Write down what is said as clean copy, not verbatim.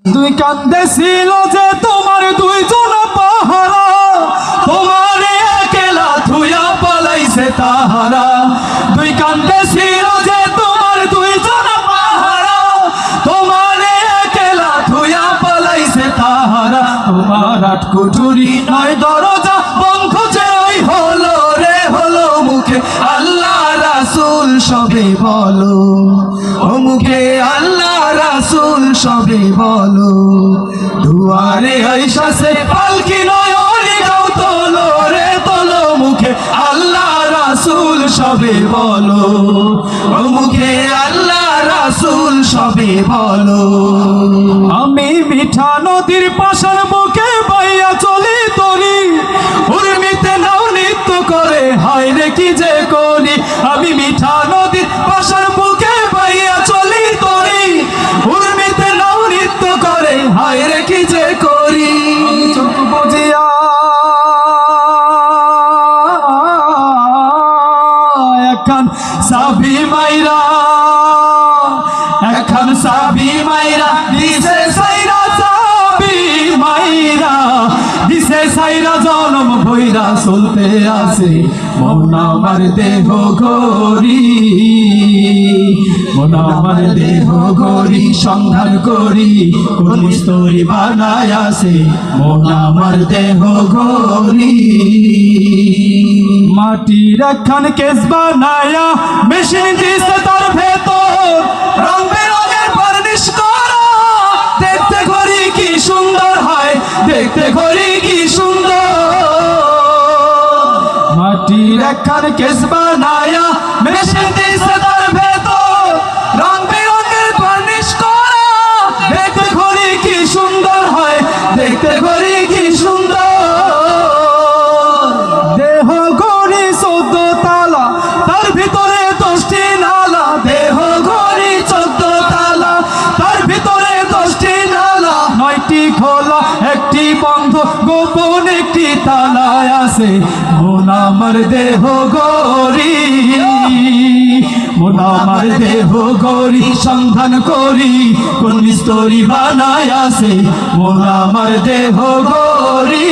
দুই কান্দে ছিল যে তোমার দুইজন পাহারা, তোমার একলা থুয়া পালাইছে তাহারা। দুই কান্দে ছিল যে তোমার দুইজন পাহারা, তোমার একলা থুয়া পালাইছে তাহারা। তোমার আট কুঠুরি নয় দরজা বন্ধ যে ওই হলো রে হলো, মুখে আল্লাহ রাসূল সবে বলো, ও মুখে আল্লাহ রাসূল সবে বলো। দুয়ারে আইসাছে পালকি নয়নি গাও তোলো রে তোলো, মুখে আল্লাহ রাসূল সবে বলো, ও মুখে আল্লাহ রাসূল সবে বলো। আমি মিঠা নদীর পাশার বুকে বাইয়া চলি তরি, উর্মিতে নাও নৃত্য করে হায় রে কি যে করি। আমি মিঠা নদীর পাশার বুকে বাইয়া চলি তরি, উর্মিতে নাও নৃত্য করে হায় রে কি যে করি। চোখ বুঝিয়া এখন সাবি মাইরা, এখন সাবি মাইরা দিছে সাইরা, সাবি মাইরা দিছে সাইরা জনম ভৈরা চলতে আছে মন আমার দেহ গরি, মন আমার দেহ গরি সন্ধান করি কোন স্তরি বানায় আছে মন আমার দেহ গরি। মাটির একখান কেস বানায়া মেশিন দিছে তার ভেতর, রং বেরঙের বার্নিশ করা, দেখতে ঘড়ি কি সুন্দর হয়, দেখতে ঘড়ি কি সুন্দর। মাটির একখান কেস বানায়া মেশিন দিছে তার ভেতর, রং বেরঙের বার্নিশ করা, দেখতে ঘড়ি কি সুন্দর হয়, দেখতে ঘড়ি কি সুন্দর। দেহ ঘড়ি 14 তালা, তার ভিতরে 10টি নালা, দেহ ঘড়ি 14 তালা, তার ভিতরে 10টি নালা, 9টি খোলা 1টি বন্ধ, গোপন একটি তালায় আছে মন আমার দেহ গরি, মন আমার দেহ গরি সন্ধান করি কোন স্তরি বানায় আছে মন আমার দেহ গরি।